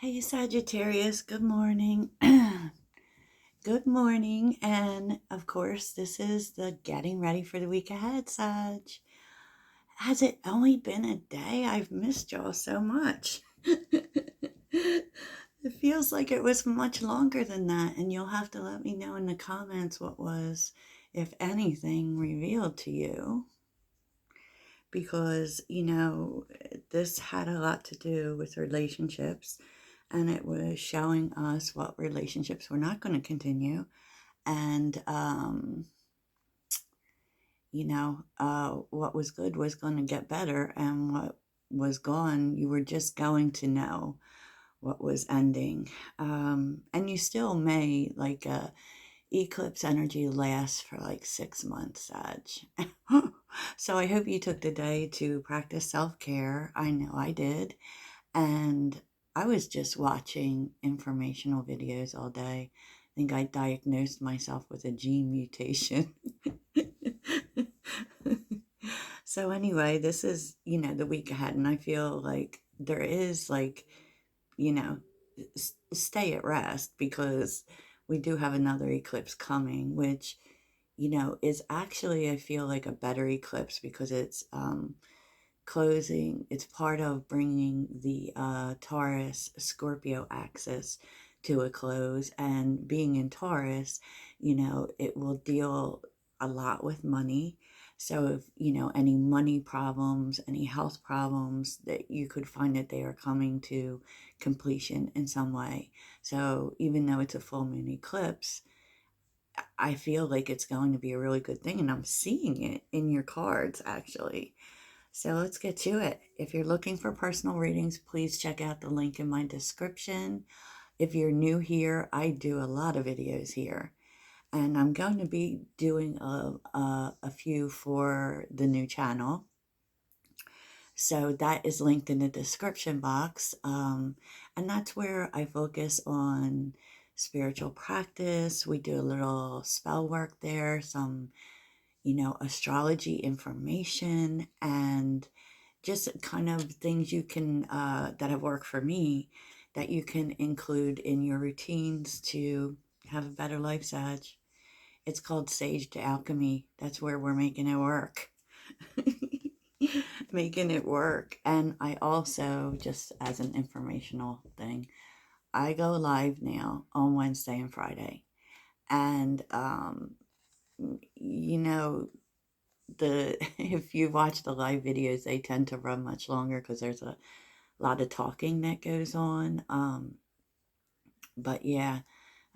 Hey Sagittarius, good morning. Good morning. And of course, this is the getting ready for the week ahead, Sag. Has it only been a day? I've missed y'all so much. It feels like it was much longer than that, and you'll have to let me know in the comments what was, if anything, revealed to you. Because, this had a lot to do with relationships, and it was showing us what relationships were not going to continue, and what was good was going to get better, and what was gone, you were just going to know what was ending. And you still may, like, eclipse energy lasts for like 6 months, Sag. So I hope you took the day to practice self-care. I know I did. And I was just watching informational videos all day. I think I diagnosed myself with a gene mutation. So anyway, this is, the week ahead, and I feel like there is, like, you know, stay at rest, because we do have another eclipse coming, which, is actually, I feel like, a better eclipse, because it's closing, it's part of bringing the Taurus Scorpio axis to a close. And being in Taurus, it will deal a lot with money. So if, any money problems, any health problems, that you could find that they are coming to completion in some way. So even though it's a full moon eclipse, I feel like it's going to be a really good thing. And I'm seeing it in your cards, actually. So let's get to it. If you're looking for personal readings, please check out the link in my description. If you're new here, I do a lot of videos here, and I'm going to be doing a few for the new channel. So that is linked in the description box. And that's where I focus on spiritual practice. We do a little spell work there, some, astrology information, and just kind of things you can, that have worked for me, that you can include in your routines to have a better life, Sag. It's called Sage to Alchemy. That's where we're making it work. Making it work. And I also, just as an informational thing, I go live now on Wednesday and Friday. And, you know, if you watch the live videos, they tend to run much longer because there's a lot of talking that goes on. But yeah,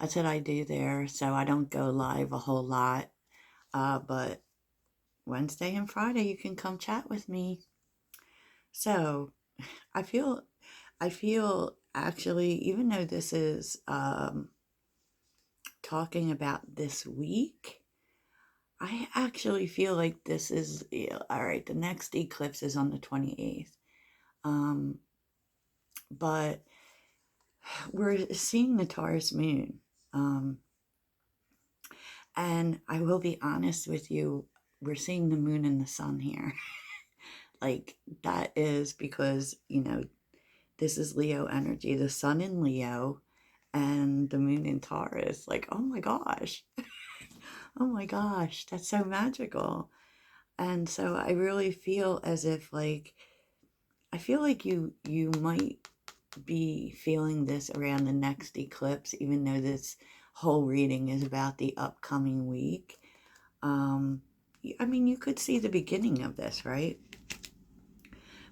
that's what I do there. So I don't go live a whole lot. But Wednesday and Friday, you can come chat with me. So I feel, actually, even though this is talking about this week, I actually feel like this is, all right, the next eclipse is on the 28th. But we're seeing the Taurus moon. And I will be honest with you, we're seeing the moon and the sun here. Like, that is because, this is Leo energy, the sun in Leo and the moon in Taurus. Like, oh my gosh. Oh my gosh, that's so magical. And so I really feel as if, like, I feel like you might be feeling this around the next eclipse, even though this whole reading is about the upcoming week. I mean, you could see the beginning of this, right?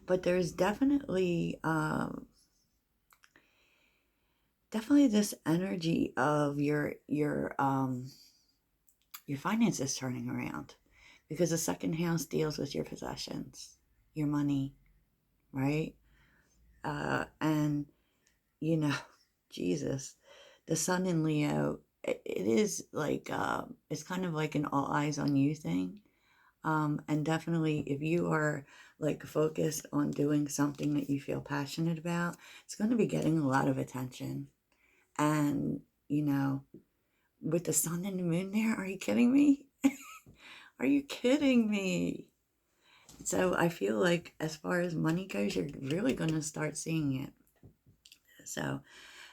But there's definitely this energy of your finances turning around, because the second house deals with your possessions, your money, right? And Jesus, the sun in Leo, it is like, it's kind of like an all eyes on you thing. And definitely, if you are, like, focused on doing something that you feel passionate about, it's going to be getting a lot of attention. And, with the sun and the moon there, are you kidding me? Are you kidding me? So I feel like, as far as money goes, you're really going to start seeing it. So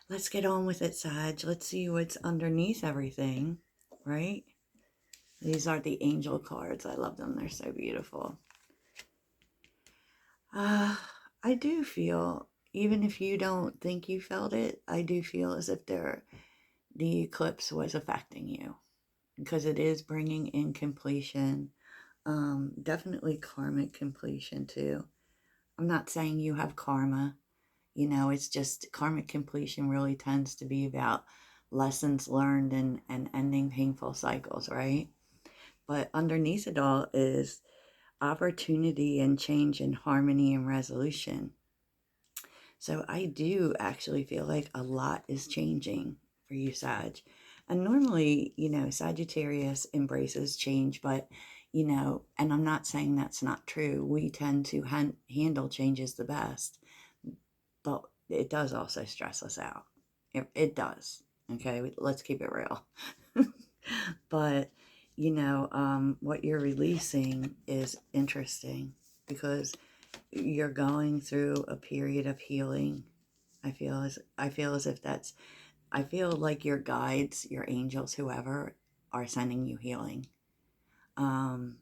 let's get on with it, Sag. Let's see what's underneath everything, right? These are the angel cards. I love them. They're so beautiful. I do feel, even if you don't think you felt it, I do feel as if the eclipse was affecting you, because it is bringing in completion. Definitely karmic completion too. I'm not saying you have karma, it's just karmic completion really tends to be about lessons learned and ending painful cycles, right? But underneath it all is opportunity and change and harmony and resolution. So I do actually feel like a lot is changing for you, Sag. And normally, Sagittarius embraces change, but, and I'm not saying that's not true. We tend to handle changes the best, but it does also stress us out. It does. Okay, let's keep it real. But, what you're releasing is interesting because you're going through a period of healing. I feel as if I feel like your guides, your angels, whoever, are sending you healing. And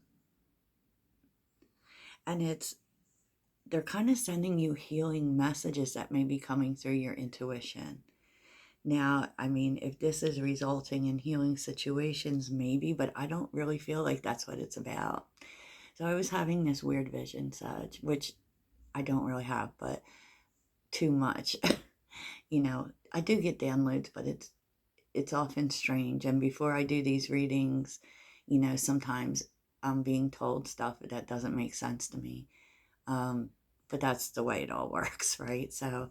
they're kind of sending you healing messages that may be coming through your intuition. Now, I mean, if this is resulting in healing situations, maybe, but I don't really feel like that's what it's about. So I was having this weird vision, Sag, which I don't really have, but too much. I do get downloads, but it's often strange. And before I do these readings, sometimes I'm being told stuff that doesn't make sense to me. But that's the way it all works, right? So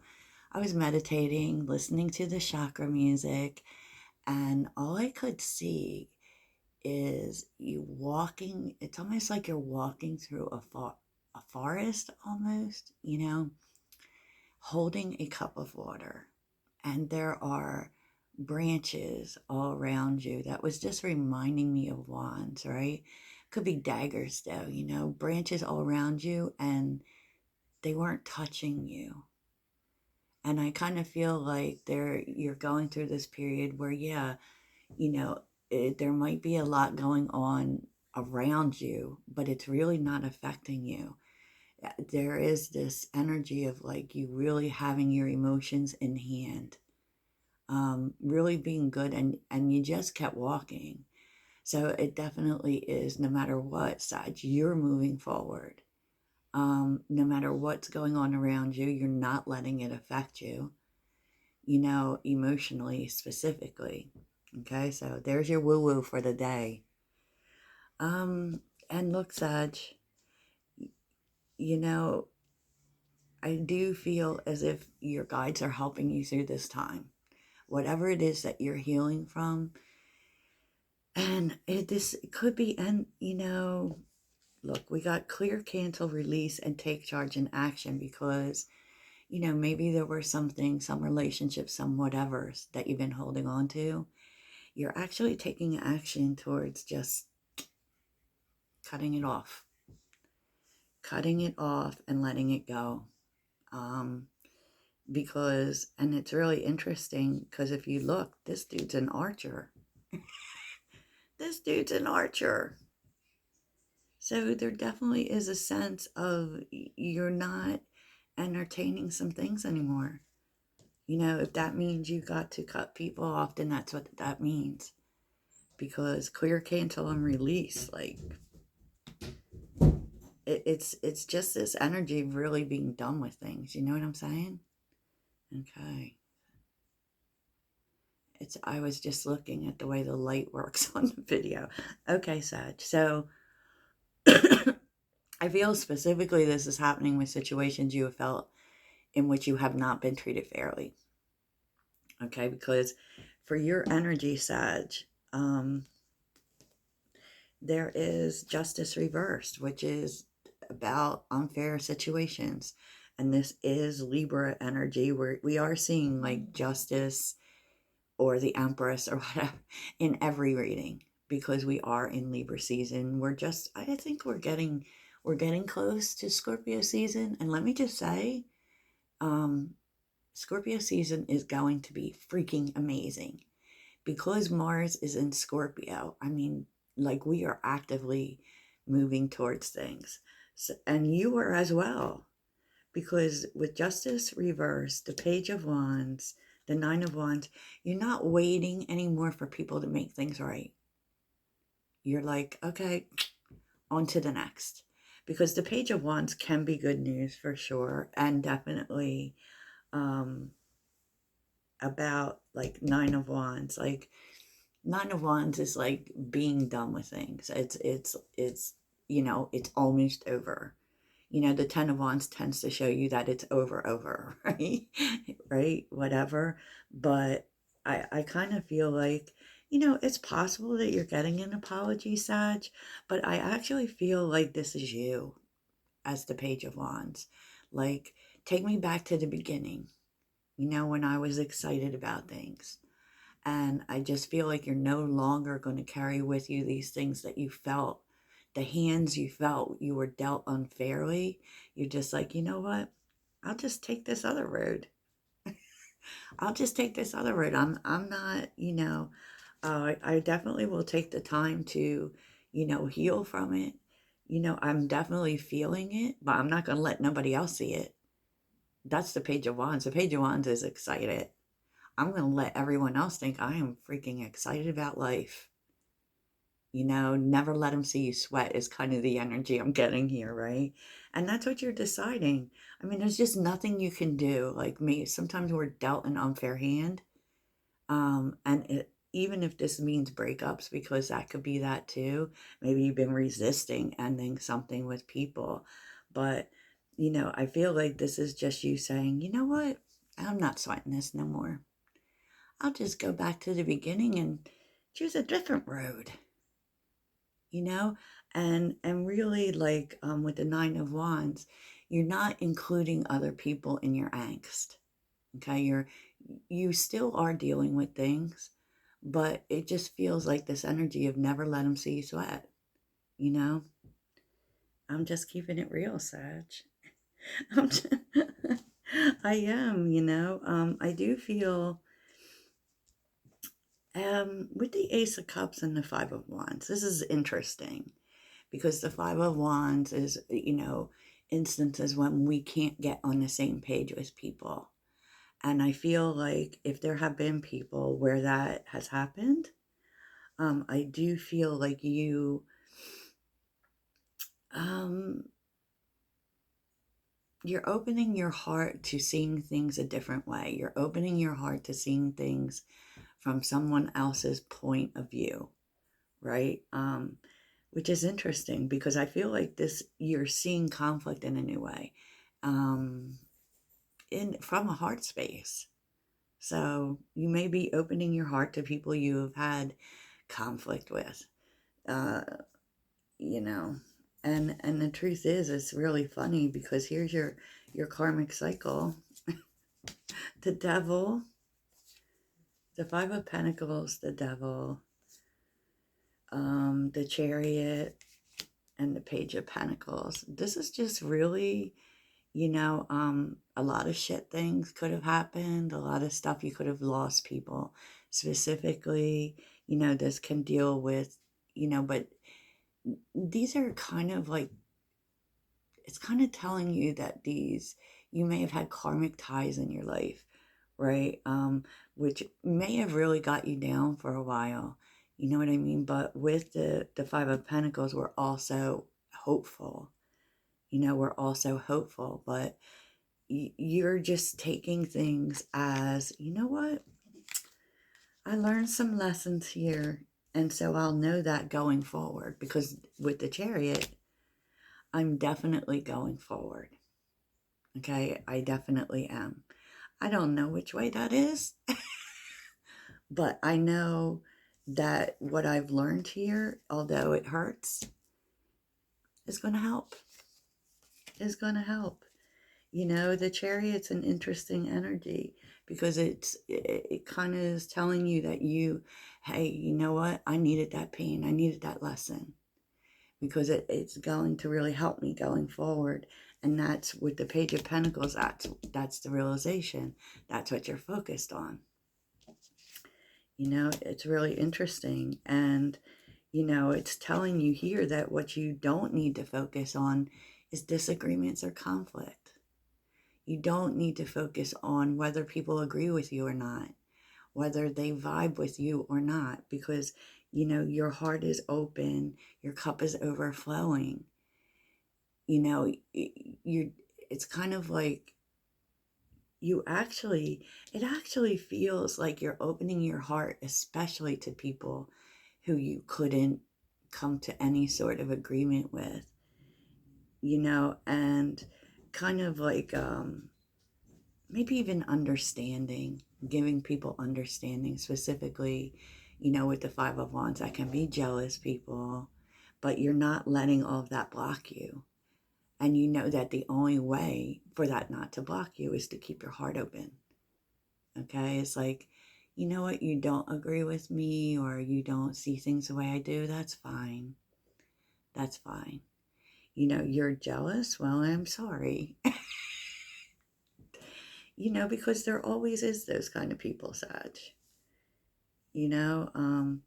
I was meditating, listening to the chakra music, and all I could see is you walking. It's almost like you're walking through a forest almost, holding a cup of water. And there are branches all around you. That was just reminding me of wands, right? Could be daggers though, branches all around you, and they weren't touching you. And I kind of feel like you're going through this period where, yeah, there might be a lot going on around you, but it's really not affecting you. There is this energy of like you really having your emotions in hand, really being good, and you just kept walking. So it definitely is, no matter what side you're moving forward, no matter what's going on around you, you're not letting it affect you, emotionally specifically. Okay, so there's your woo-woo for the day. And look, Sag, I do feel as if your guides are helping you through this time. Whatever it is that you're healing from. And this could be, and look, we got clear, cancel, release, and take charge and action because, maybe there were some things, some relationships, some whatevers that you've been holding on to. You're actually taking action towards just cutting it off and letting it go. Because, and it's really interesting because if you look, this dude's an archer. This dude's an archer. So there definitely is a sense of you're not entertaining some things anymore. If that means you got to cut people off, then that's what that means. Because clear, cancel, and release, like it's just this energy of really being done with things. You know what I'm saying? Okay. I was just looking at the way the light works on the video. Okay, Sag. So I feel specifically this is happening with situations you have felt in which you have not been treated fairly. Okay, because for your energy, Sag, there is justice reversed, which is about unfair situations. And this is Libra energy where we are seeing like justice or the Empress or whatever in every reading because we are in Libra season. I think we're getting close to Scorpio season. And let me just say, Scorpio season is going to be freaking amazing because Mars is in Scorpio. I mean, like we are actively moving towards things. So, and you are as well, because with Justice reversed, the Page of Wands, the Nine of Wands, you're not waiting anymore for people to make things right. You're like, okay, on to the next. Because the Page of Wands can be good news for sure, and definitely um, about like Nine of Wands. Like Nine of Wands is like being done with things. It's it's almost over. The Ten of Wands tends to show you that it's over, right? Right? Whatever. But I kind of feel like, it's possible that you're getting an apology, Sag, but I actually feel like this is you as the Page of Wands. Like, take me back to the beginning, when I was excited about things. And I just feel like you're no longer going to carry with you these things that you felt, the hands you felt you were dealt unfairly. You're just like, you know what? I'll just take this other road. I'll just take this other road. I'm not, I definitely will take the time to, heal from it. I'm definitely feeling it, but I'm not going to let nobody else see it. That's the Page of Wands. The Page of Wands is excited. I'm going to let everyone else think I am freaking excited about life. Never let them see you sweat is kind of the energy I'm getting here, right? And that's what you're deciding. I mean, there's just nothing you can do. Like me, sometimes we're dealt an unfair hand. Even if this means breakups, because that could be that too. Maybe you've been resisting ending something with people. But, I feel like this is just you saying, you know what? I'm not sweating this no more. I'll just go back to the beginning and choose a different road, you know? And really, like, with the Nine of Wands, you're not including other people in your angst. Okay, you still are dealing with things, but it just feels like this energy of never let them see you sweat, you know? I'm just keeping it real, Sag. I'm just, I am, I do feel with the Ace of Cups and the Five of Wands, this is interesting because the Five of Wands is, instances when we can't get on the same page with people. And I feel like if there have been people where that has happened, I do feel like um, you're opening your heart to seeing things a different way. You're opening your heart to seeing things from someone else's point of view, right? Which is interesting because I feel like you're seeing conflict in a new way, from a heart space. So you may be opening your heart to people you have had conflict with, uh, you know. And the truth is, it's really funny because here's your karmic cycle: the Devil, the Five of Pentacles, the Devil, the Chariot, and the Page of Pentacles. This is just really, a lot of shit things could have happened. A lot of stuff you could have lost people. Specifically, this can deal with, but these are kind of like, it's kind of telling you that you may have had karmic ties in your life, right? Which may have really got you down for a while. You know what I mean? But with the Five of Pentacles, we're also hopeful. We're also hopeful, but you're just taking things as, you know what? I learned some lessons here, and so I'll know that going forward, because with the Chariot, I'm definitely going forward. Okay, I definitely am. I don't know which way that is, but I know that what I've learned here, although it hurts, is going to help. Is going to help. The Chariot's an interesting energy because it kind of is telling you that hey, you know what? I needed that pain. I needed that lesson because it's going to really help me going forward. And that's with the Page of Pentacles, that's the realization. That's what you're focused on. You know, it's really interesting. And, you know, it's telling you here that what you don't need to focus on is disagreements or conflict. You don't need to focus on whether people agree with you or not, whether they vibe with you or not, because, you know, your heart is open, your cup is overflowing. You know, it's kind of like it actually feels like you're opening your heart, especially to people who you couldn't come to any sort of agreement with, you know, and kind of like, maybe even understanding, giving people understanding, specifically, you know, with the Five of Wands, that can be jealous people, but you're not letting all of that block you. And you know that the only way for that not to block you is to keep your heart open. Okay? It's like, you know what, you don't agree with me or you don't see things the way I do, that's fine. That's fine. You know, you're jealous? Well, I'm sorry. You know, because there always is those kind of people, Sag. You know,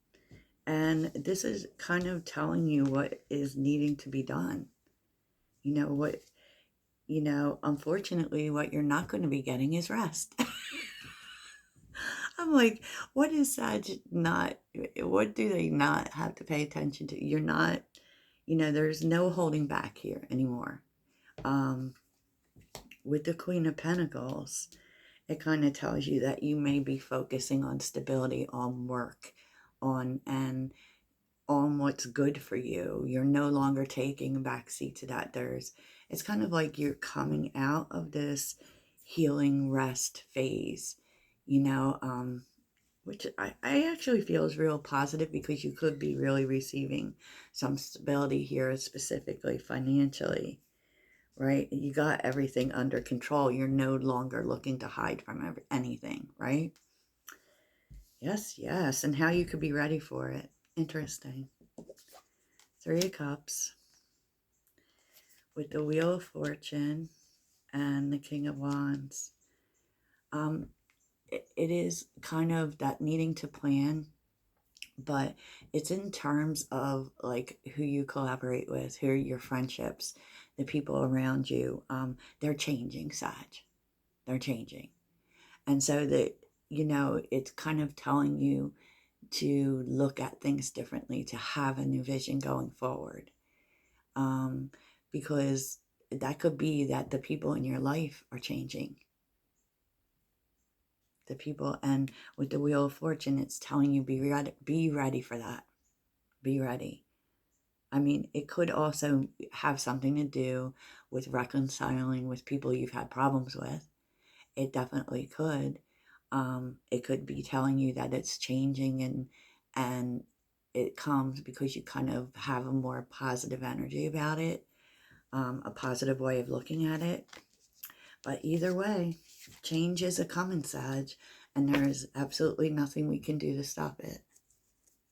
and this is kind of telling you what is needing to be done. You know, unfortunately, what you're not going to be getting is rest. I'm like, what is Sag not, what do they not have to pay attention to? You're not, you know, there's no holding back here anymore. With the Queen of Pentacles, it kind of tells you that you may be focusing on stability, on work, and on what's good for you. You're no longer taking a backseat to that. It's kind of like you're coming out of this healing rest phase, you know, which I actually feel is real positive, because you could be really receiving some stability here, specifically financially, right? You got everything under control. You're no longer looking to hide from anything, right? Yes, yes. And how you could be ready for it. Interesting. Three of Cups with the Wheel of Fortune and the King of Wands. It is kind of that needing to plan, but it's in terms of like who you collaborate with, who are your friendships, the people around you. They're changing, Sag. They're changing. And so that, you know, it's kind of telling you to look at things differently, to have a new vision going forward. Because that could be that the people in your life are changing. The people, and with the Wheel of Fortune, it's telling you be ready for that. Be ready. I mean, it could also have something to do with reconciling with people you've had problems with. It definitely could. It could be telling you that it's changing, and it comes because you kind of have a more positive energy about it, a positive way of looking at it. But either way, change is a coming, Sag, and there's absolutely nothing we can do to stop it.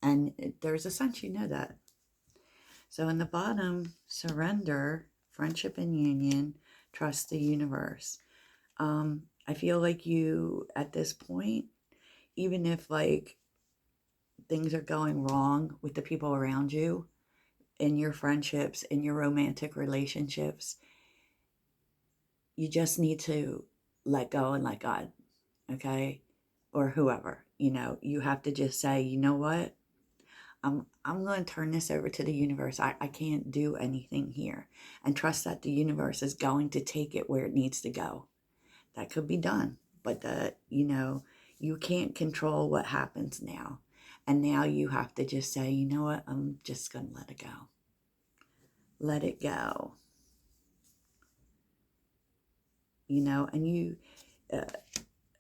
And there's a sense you know that. So in the bottom, surrender, friendship and union, trust the universe. I feel like you, at this point, even if like things are going wrong with the people around you, in your friendships, in your romantic relationships, you just need to let go and let God, okay? Or whoever, you know, you have to just say, you know what? I'm going to turn this over to the universe. I can't do anything here, and trust that the universe is going to take it where it needs to go. That could be done, but you know, you can't control what happens now. And now you have to just say, you know what? I'm just going to let it go. Let it go. You know, and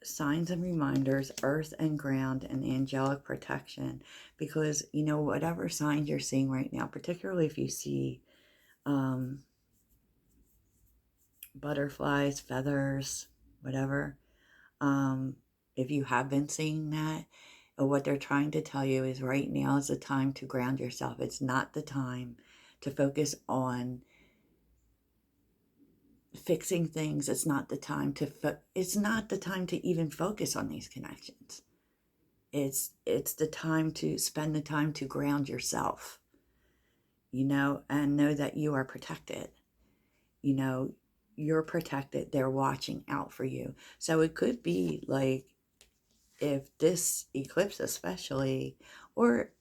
signs and reminders, earth and ground, and angelic protection, because, you know, whatever signs you're seeing right now, particularly if you see butterflies, feathers, whatever, if you have been seeing that, what they're trying to tell you is right now is the time to ground yourself. It's not the time to focus on fixing things. It's not the time to it's not the time to even focus on these connections. It's the time to spend the time to ground yourself, and know that you are protected. You're protected. They're watching out for you. So it could be like, if this eclipse especially, or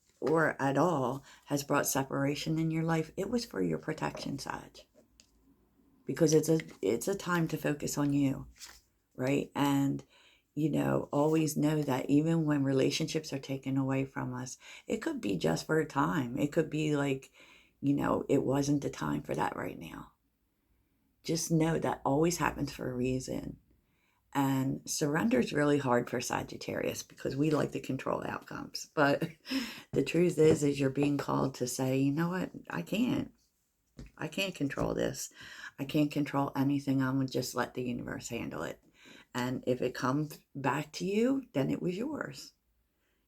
at all, has brought separation in your life, it was for your protection, Sag. Because it's a time to focus on you, right? And always know that even when relationships are taken away from us, it could be just for a time. It could be like, it wasn't the time for that right now. Just know that always happens for a reason. And surrender is really hard for Sagittarius because we like to control outcomes. But the truth is you're being called to say, you know what? I can't control this. I can't control anything. I'm going to just let the universe handle it. And if it comes back to you, then it was yours.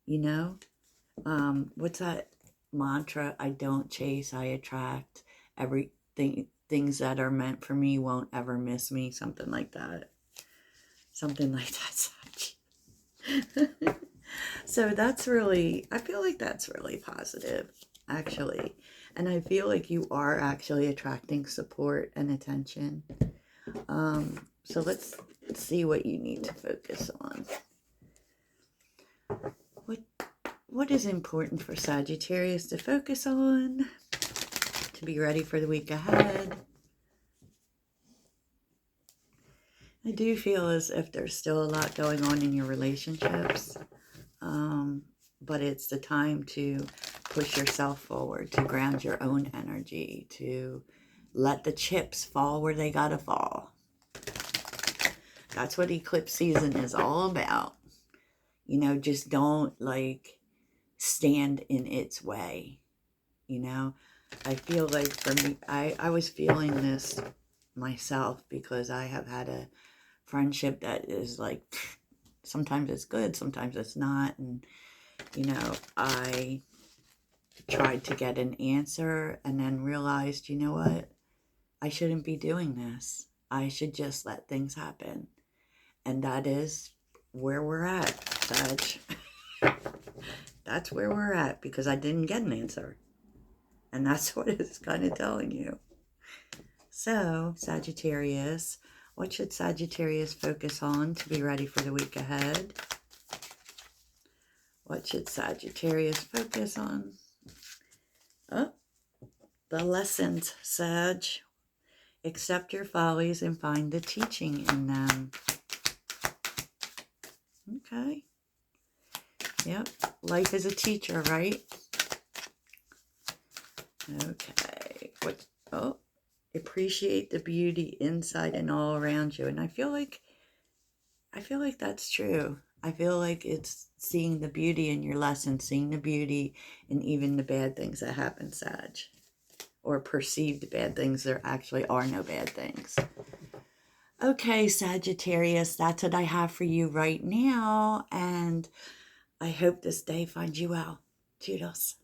What's that mantra? I don't chase, I attract. Everything, things that are meant for me won't ever miss me. Something like that. Something like that, Sag. So I feel like that's really positive, actually. And I feel like you are actually attracting support and attention. So let's see what you need to focus on. What is important for Sagittarius to focus on to be ready for the week ahead? I do feel as if there's still a lot going on in your relationships, but it's the time to push yourself forward, to ground your own energy, to let the chips fall where they gotta fall. That's what eclipse season is all about. Just don't stand in its way. I feel like for me, I was feeling this myself because I have had a friendship that is like, sometimes it's good, sometimes it's not. And, I tried to get an answer and then realized, you know what? I shouldn't be doing this. I should just let things happen. And that is where we're at, Sag. That's where we're at because I didn't get an answer. And that's what it's kind of telling you. So, Sagittarius, what should Sagittarius focus on to be ready for the week ahead? What should Sagittarius focus on? Oh, the lessons, Sag. Accept your follies and find the teaching in them. Okay. Yep. Life is a teacher, right? Okay. Appreciate the beauty inside and all around you. And I feel like that's true. I feel like it's seeing the beauty in your lesson, seeing the beauty in even the bad things that happen, Sag. Or perceived bad things. There actually are no bad things. Okay, Sagittarius, that's what I have for you right now. And I hope this day finds you well. Toodles.